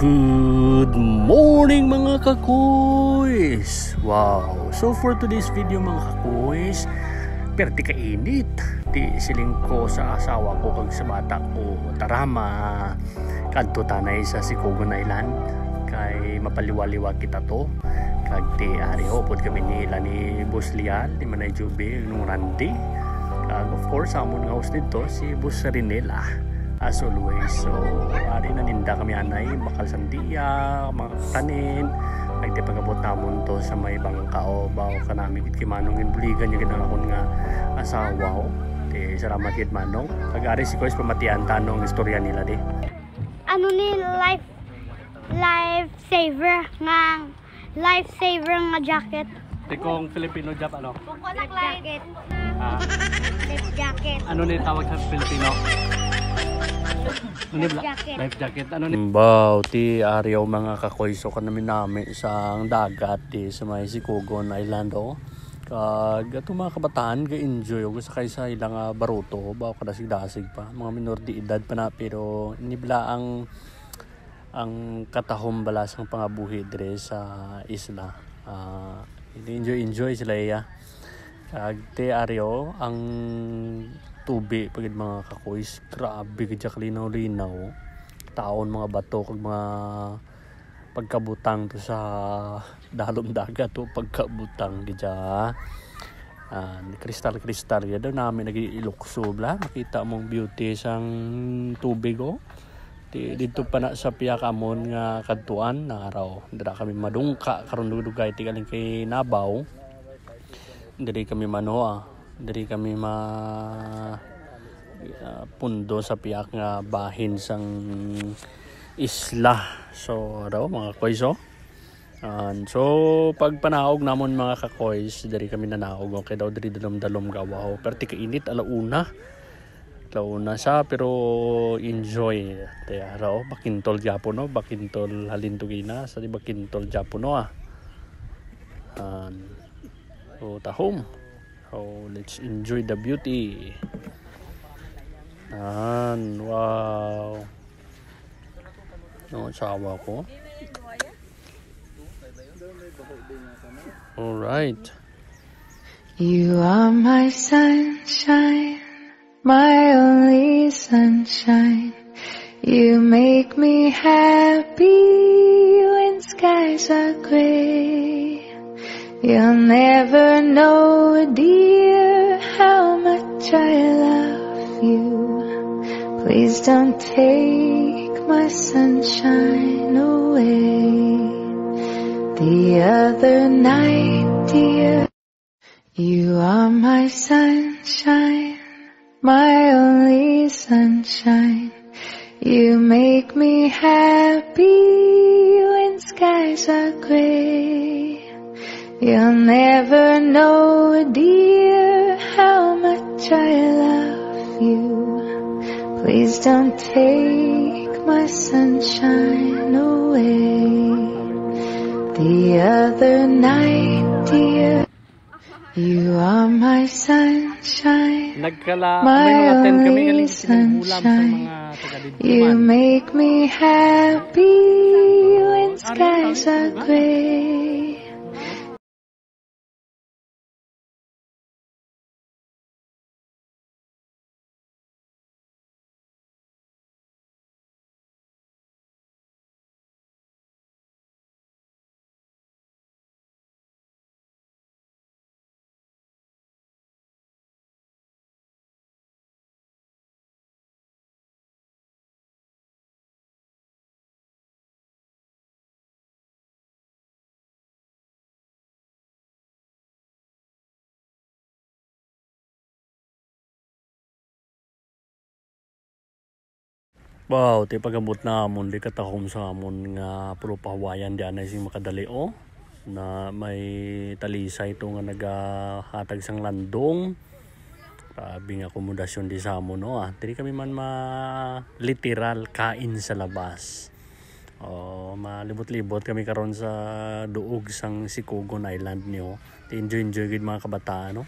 Good morning mga kakuys! Wow! So for today's video mga kakuys, perti kainit. Di siling ko sa asawa ko kag sa bata ko tarama kadto tanay sa Sikogon Island kay mapaliwaliwa kita to. Kag ti ari hopod kami nila ni Boss Lial, ni Manay Jubi, nung Randy. Kag of course amon nga host dito si Boss Rinela. As always, so ari na ninda kami anay bakal sandiya, mga kanin nagtipagabot namon to sa may bangkao baw kanami kit kimanong buligan niya ginangakon nga asawa ko ti salamat kit manong kag-ari si Kois pamatian tanong istorya nila di ano ni lifesaver nga jacket ti kong Filipino job ano jacket life jacket ano ni tawag sa Filipino life jacket ano ni baw ti ariaw mga kakoyso kanamin nami sa dagat ti sa may Sikogon Island kag ato mga kabataan ga enjoy og sa kaysa ilang baruto baw kadasig-dasig pa mga minor de edad pa na pero inibla ang katahom balas ng pangabuhi dire sa isla enjoy sila iya kag ti ariaw ang tubi pagid mga kakoys grabe gid kalinaw-linaw taon mga bato kag mga pagkabutang to sa dalom dagat to pagkabutang gid kristal ya daw namin nag-ilukso bla makita mong beauty sang tubig dito pa na sa Piakamon nga kadtuan na araw dira kami madungka karon dugay ti galing kay Nabaw diri kami diri kami pundo sa piyak nga bahin sang isla so daw mga koyso so pag panaog namon mga kakoys diri kami nanaog okay daw diri dalom gawaw perti kainit alauna sa pero enjoy te araw bakintol gyapon bakintol halintugina sa di bakintol gyapon so tahom. So let's enjoy the beauty. Wow. No, sawa ko. All right. You are my sunshine, my only sunshine. You make me happy when skies are gray. You'll never know, dear, how much I love you. Please don't take my sunshine away. The other night, dear, you are my sunshine, my only sunshine. You make me happy when skies are gray. You'll never know, dear, how much I love you. Please don't take my sunshine away. The other night, dear, you are my sunshine, my only sunshine. You make me happy when skies are gray. Wow, ti pagabot na amon di katahom sa amon nga pulo pahawayan di anay sing makadali na may talisay ito nga nagahatag sang landong. Grabe nga akomodasyon di sa amon diri kami man literal kain sa labas. Malibot-libot kami karon sa duog sang Sikogon Island niyo. Enjoy gid mga kabataan